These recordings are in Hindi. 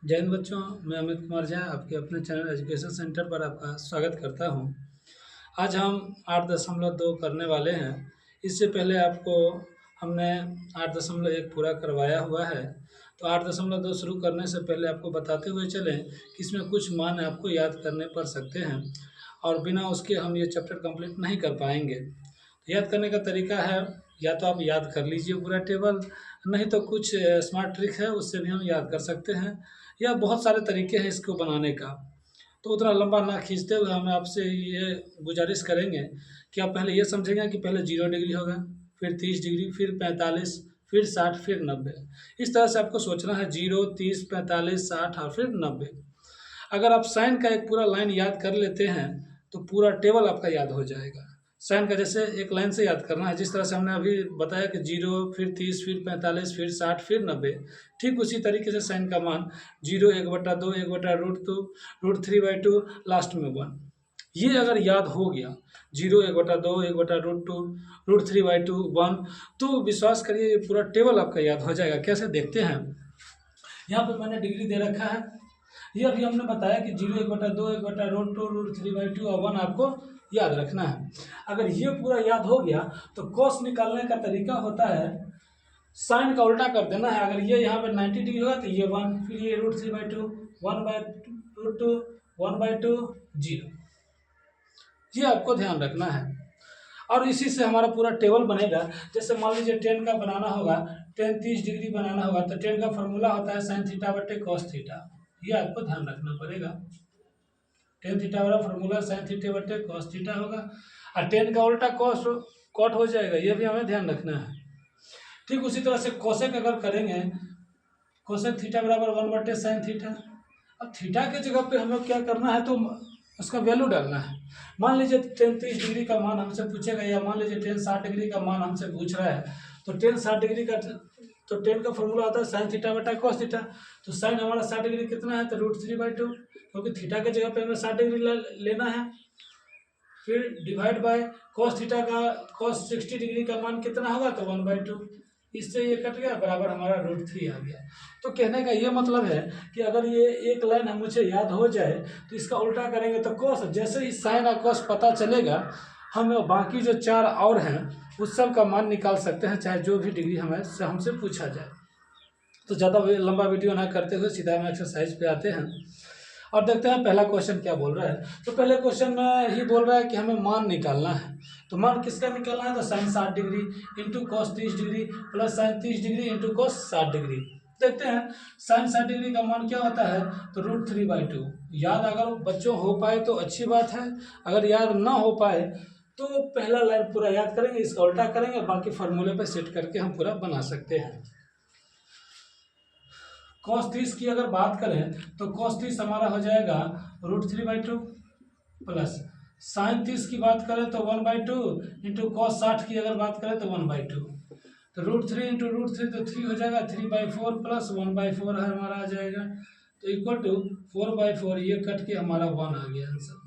जय हिंद बच्चों, मैं अमित कुमार झा आपके अपने चैनल एजुकेशन सेंटर पर आपका स्वागत करता हूं। आज हम 8.2 करने वाले हैं। इससे पहले आपको हमने 8.1 पूरा करवाया हुआ है। तो 8.2 शुरू करने से पहले आपको बताते हुए चलें कि इसमें कुछ मान आपको याद करने पड़ सकते हैं और बिना उसके हम ये चैप्टर कंप्लीट नहीं कर पाएंगे। तो याद करने का तरीका है, या तो आप याद कर लीजिए पूरा टेबल, नहीं तो कुछ स्मार्ट ट्रिक है उससे भी हम याद कर सकते हैं, या बहुत सारे तरीके हैं इसको बनाने का। तो उतना लंबा ना खींचते हुए हम आपसे ये गुजारिश करेंगे कि आप पहले ये समझेंगे कि पहले 0 डिग्री होगा, फिर 30 डिग्री, फिर 45, फिर 60, फिर 90। इस तरह से आपको सोचना है, 0, 30, 45, 60 और फिर 90। अगर आप साइन का एक पूरा लाइन याद कर लेते हैं तो पूरा टेबल आपका याद हो जाएगा। साइन का जैसे एक लाइन से याद करना है, जिस तरह से हमने अभी बताया कि 0, फिर 30, फिर 45, फिर 60, फिर 90। ठीक उसी तरीके से साइन का मान 0, 1/2, 1/√2, √3/2, लास्ट में 1। ये अगर याद हो गया, 0, 1/2, 1/√2, √3/2, 1, तो विश्वास करिए ये पूरा टेबल आपका याद हो जाएगा। कैसे देखते हैं, यहाँ पे मैंने डिग्री दे रखा है। ये अभी हमने बताया कि 0, 1/2, 1/√2, √3/2 और 1 आपको याद रखना है। अगर ये पूरा याद हो गया तो कॉस निकालने का तरीका होता है, साइन का उल्टा कर देना है। अगर ये यहाँ पे 90 डिग्री होगा तो ये 1, फिर ये √3/2, 1/√2, 1/2, 0। ये आपको ध्यान रखना है और इसी से हमारा पूरा टेबल बनेगा। जैसे मान लीजिए 10 का बनाना होगा, 10 30 डिग्री बनाना होगा, तो 10 का फॉर्मूला होता है साइन थीटा बटे कॉस थीटा। ये आपको ध्यान रखना पड़ेगा। 10 थीटा वाला फॉर्मूला साइन थीटा बटे कॉस थीटा होगा, और 10 का उल्टा कॉस कॉट हो जाएगा। ये भी हमें ध्यान रखना है। ठीक उसी तरह से कोसेक अगर करेंगे, कोसेक थीटा बराबर 1/sin थीटा। अब थीटा के जगह पे हमें क्या करना है, तो उसका वैल्यू डालना है। मान लीजिए 10 30 डिग्री का मान हमसे पूछेगा, या मान लीजिए 10 60 डिग्री का मान हमसे पूछ रहा है, तो 10 60 डिग्री का, तो 10 का फॉर्मूला आता है साइन थीटा बटा कॉस थीटा। तो साइन हमारा 60 डिग्री कितना है, तो √3/2, क्योंकि थीटा के जगह पे हमें 60 डिग्री लेना है। फिर डिवाइड बाय कॉस थीटा का, कॉस 60 डिग्री का मान कितना होगा, तो 1/2। इससे ये कट गया, बराबर हमारा √3 आ गया। तो कहने का ये मतलब है कि अगर ये एक लाइन हम मुझे याद हो जाए तो इसका उल्टा करेंगे तो कॉस, जैसे ही साइन और कॉस पता चलेगा, हम बाकी जो 4 और हैं उस सब का मान निकाल सकते हैं, चाहे जो भी डिग्री हमें हमसे पूछा जाए। तो ज़्यादा लंबा वीडियो ना करते हुए सीधा हम एक्सरसाइज पे आते हैं और देखते हैं पहला क्वेश्चन क्या बोल रहा है। तो पहले क्वेश्चन में ही बोल रहा है कि हमें मान निकालना है। तो मान किसका निकालना है, तो sine 60 degree into cos 30 degree plus sine 30 degree into cos 60 degree. देखते हैं साइन 60 डिग्री का मान क्या होता है, तो √3/2। याद अगर बच्चों हो पाए तो अच्छी बात है, अगर याद ना हो पाए तो पहला लाइन पूरा याद करेंगे, इसका उल्टा करेंगे, बाकी फार्मूले पे सेट करके हम पूरा बना सकते हैं। cos 30 की अगर बात करें तो cos 30 हमारा हो जाएगा √3/2 प्लस साइन 30 की बात करें तो 1/2 इंटू कॉस 60 की अगर बात करें तो 1/2। तो √3 इंटू √3 तो 3 हो जाएगा, 3/4 प्लस 1/4 है हमारा आ जाएगा, तो इक्वल टू 4/4। ये कट के हमारा 1 आ गया आंसर।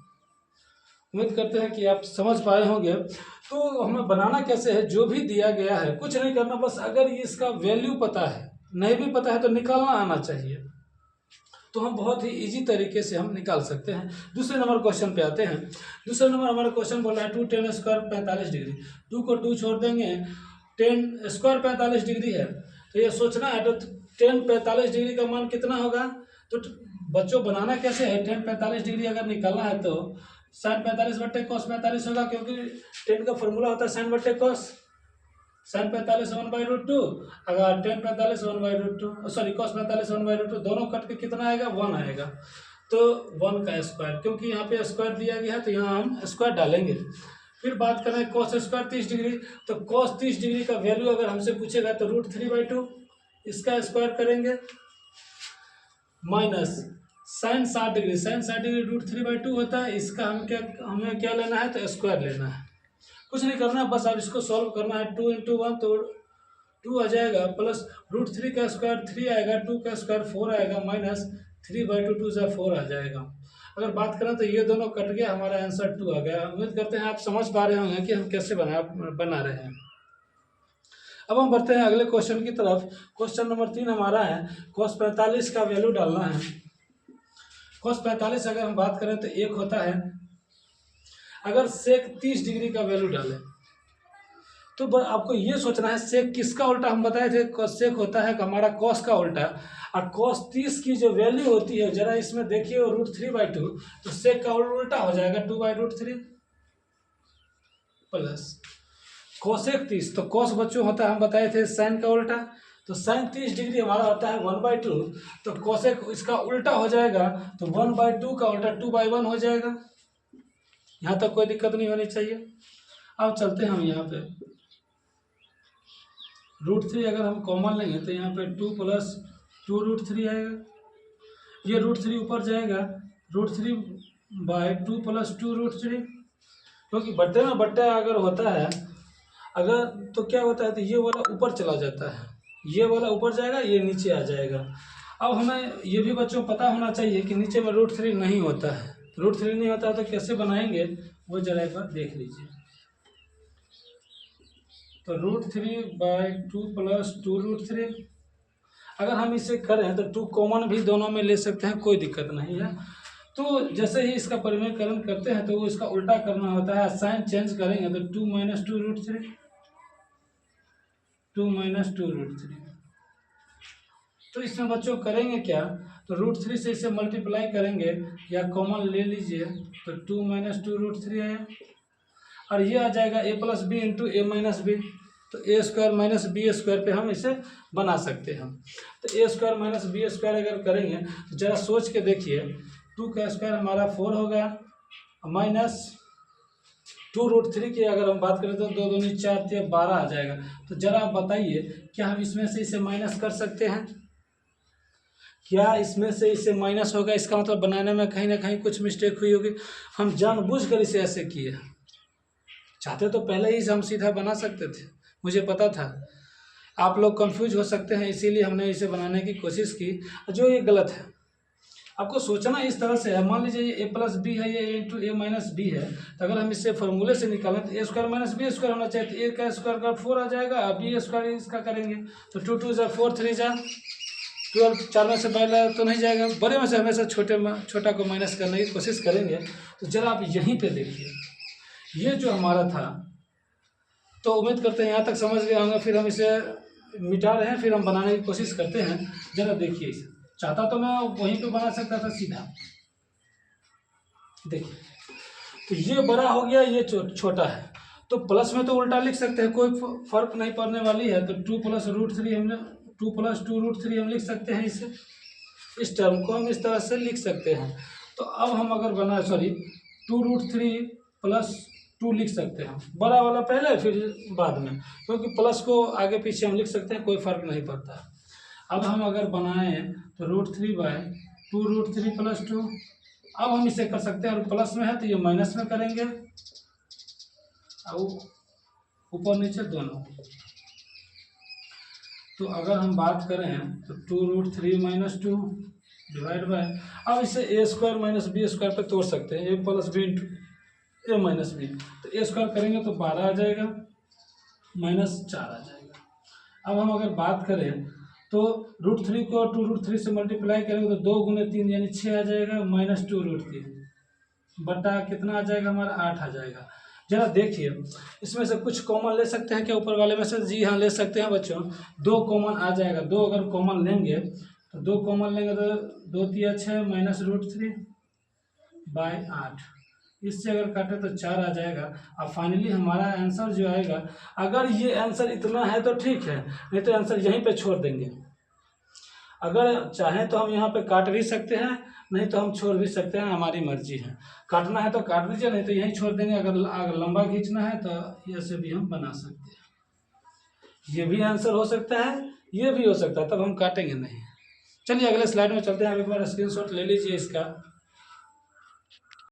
उम्मीद करते हैं कि आप समझ पाए होंगे। तो हमें बनाना कैसे है, जो भी दिया गया है कुछ नहीं करना, बस अगर इसका वैल्यू पता है, नहीं भी पता है तो निकालना आना चाहिए, तो हम बहुत ही इजी तरीके से हम निकाल सकते हैं। दूसरे नंबर क्वेश्चन पे आते हैं। दूसरे नंबर हमारा क्वेश्चन बोल रहा है 2 10 स्क्वायर 45 डिग्री। 2 को 2 छोड़ देंगे, 10 स्क्वायर 45 डिग्री है, तो ये सोचना है तो 10 45 डिग्री का मान कितना होगा। तो बच्चों बनाना कैसे है, 10 45 डिग्री अगर निकालना है तो साइन 45 बट्टे कॉस 45 होगा, क्योंकि 10 का फॉर्मूला होता है साइन बट्टे कॉस। साइन 45 1/√2, अगर 10 45 1/√2, सॉरी कॉस 45 1/√2, दोनों कट के कितना आएगा, 1 आएगा। तो 1 का स्क्वायर, क्योंकि यहाँ पे स्क्वायर दिया गया है तो यहाँ हम स्क्वायर डालेंगे। फिर बात करें कॉस स्क्वायर 30 डिग्री, तो कॉस 30 डिग्री का वैल्यू अगर हमसे पूछेगा तो √3/2, इसका स्क्वायर करेंगे, minus sine 60 degree, sine 60 degree √3/2 होता है, इसका हमें क्या लेना है, तो स्क्वायर लेना है। कुछ नहीं करना है, बस अब इसको सॉल्व करना है। 2 इंटू 1 तो 2 आ जाएगा, प्लस √3 का स्क्वायर 3 आएगा, 2 का स्क्वायर 4 आएगा, माइनस 3/2, 2 से 4 आ जाएगा। अगर बात करें तो ये दोनों कट गया, हमारा आंसर 2 आ गया। उम्मीद करते हैं आप समझ पा रहे होंगे कि हम कैसे बना रहे हैं। अब हम बढ़ते हैं अगले क्वेश्चन की तरफ। क्वेश्चन नंबर 3 हमारा है cos 45 का वैल्यू डालना है। cos 45 अगर हम बात करें तो एक होता है, अगर sec 30 डिग्री का वैल्यू डालें तो आपको ये सोचना है sec किसका उल्टा, हम बताए थे sec होता है हमारा cos का उल्टा, और cos 30 की जो वैल्यू होती है जरा इसमें देखिए √3/2, तो sec का उल्टा हो जाएगा 2/√3 प्लस cosec 30, तो cos बच्चों होता है हम बताए थे sin का उल्टा, तो sin 30 डिग्री हमारा होता है 1/2, तो cosec इसका उल्टा हो जाएगा तो 1/2 का उल्टा 2/1 हो जाएगा। यहाँ तक कोई दिक्कत नहीं होनी चाहिए। अब चलते हैं हम यहाँ पे √3 अगर हम कॉमन लेंगे तो यहाँ पे 2 + 2√3 आएगा, ये √3 ऊपर जाएगा, √3/2 + 2√3, क्योंकि बट्टे में बट्टा अगर होता है अगर तो क्या होता है तो ये वाला ऊपर चला जाता है, ये वाला ऊपर जाएगा, ये नीचे आ जाएगा। अब हमें ये भी बच्चों पता होना चाहिए कि नीचे में √3 नहीं होता है, √3 नहीं होता है तो कैसे बनाएंगे वो जरा एक बार देख लीजिए। तो √3/2 + 2√3, अगर हम इसे करें तो 2 कॉमन भी दोनों में ले सकते हैं, कोई दिक्कत नहीं है। तो जैसे ही इसका परिमेयकरण करते हैं तो वो इसका उल्टा करना होता है, साइन चेंज करेंगे तो 2 - 2√3, 2 - 2√3। तो इसमें बच्चों करेंगे क्या, तो √3 से इसे मल्टीप्लाई करेंगे या कॉमन ले लीजिए तो 2 - 2√3 आया, और ये आ जाएगा a + b × a - b, तो a² - b² पे हम इसे बना सकते हैं। तो a² - b² अगर करेंगे तो जरा सोच के देखिए, 2 का स्क्वायर हमारा 4 होगा, माइनस 2√3 की अगर हम बात करें तो 2 दूनी 4 × 12 आ जाएगा। तो जरा आप बताइए क्या हम इसमें से इसे माइनस कर सकते हैं, क्या इसमें से इसे माइनस होगा, इसका मतलब बनाने में कहीं ना कहीं कुछ मिस्टेक हुई होगी। हम जानबूझकर इसे ऐसे किए, चाहते तो पहले ही हम सीधा बना सकते थे, मुझे पता था आप लोग कंफ्यूज हो सकते हैं, इसीलिए हमने इसे बनाने की कोशिश की, जो ये गलत है। आपको सोचना इस तरह से है, मान लीजिए ये a + b है, ये a × a - b है, तो अगर हम इससे फॉर्मूले से निकालें तो a² - b² होना चाहिए, तो a का स्क्वायर का 4 आ जाएगा, b² इसका करेंगे तो 2 2 = 4, 3 = 12, 4 में से पहले तो नहीं जाएगा, बड़े में से हमेशा छोटा को माइनस करने की कोशिश करेंगे। तो जरा आप यहीं पे देखिए, ये जो हमारा था, तो उम्मीद करते हैं यहाँ तक समझ गए होंगे। फिर हम इसे मिटा रहे हैं, फिर हम बनाने की कोशिश करते हैं। जरा देखिए इसे, चाहता तो मैं वहीं पे बना सकता था सीधा, देखिए तो ये बड़ा हो गया, ये छोटा है, तो प्लस में तो उल्टा लिख सकते हैं, कोई फर्क नहीं पड़ने वाली है। तो 2 + √3 हमने 2 + 2√3 हम लिख सकते हैं, इसे इस टर्म को हम इस तरह से लिख सकते हैं। तो अब हम अगर 2√3 + 2 लिख सकते हैं, बड़ा वाला पहले फिर बाद में, क्योंकि प्लस को आगे पीछे हम लिख सकते हैं, कोई फर्क नहीं पड़ता। अब हम अगर बनाएं तो √3/2√3 + 2, अब हम इसे कर सकते हैं, और प्लस में है तो ये माइनस में करेंगे, और ऊपर नीचे दोनों। तो अगर हम बात करें तो 2√3 - 2 डिवाइड बाय, अब इसे a² - b² पे तोड़ सकते हैं, a + b × a - b, तो a² करेंगे तो 12 आ जाएगा, -4 आ जाएगा। अब हम अगर बात करें तो √3 को 2√3 से मल्टीप्लाई करेंगे तो 2 × 3 यानी 6 आ जाएगा, -2√3 बटा कितना आ जाएगा हमारा 8 आ जाएगा। जरा देखिए इसमें से कुछ कॉमन ले सकते हैं क्या ऊपर वाले में से, जी हाँ ले सकते हैं बच्चों, 2 कॉमन आ जाएगा, 2 अगर कॉमन लेंगे तो 2 कॉमन लेंगे तो 2 × 3 = 6 -√3/8, इससे अगर काटे तो 4 आ जाएगा। अब फाइनली हमारा आंसर जो आएगा, अगर ये आंसर इतना है तो ठीक है, नहीं तो आंसर यहीं पे छोड़ देंगे। अगर चाहें तो हम यहाँ पे काट भी सकते हैं, नहीं तो हम छोड़ भी सकते हैं, हमारी मर्जी है। काटना है तो काट दीजिए, नहीं तो यहीं छोड़ देंगे। अगर लंबा खींचना है तो ऐसे भी हम बना सकते हैं, ये भी आंसर हो सकता है, ये भी हो सकता है, तब हम काटेंगे नहीं। चलिए अगले स्लाइड में चलते हैं। आप एक बार स्क्रीनशॉट ले लीजिए इसका।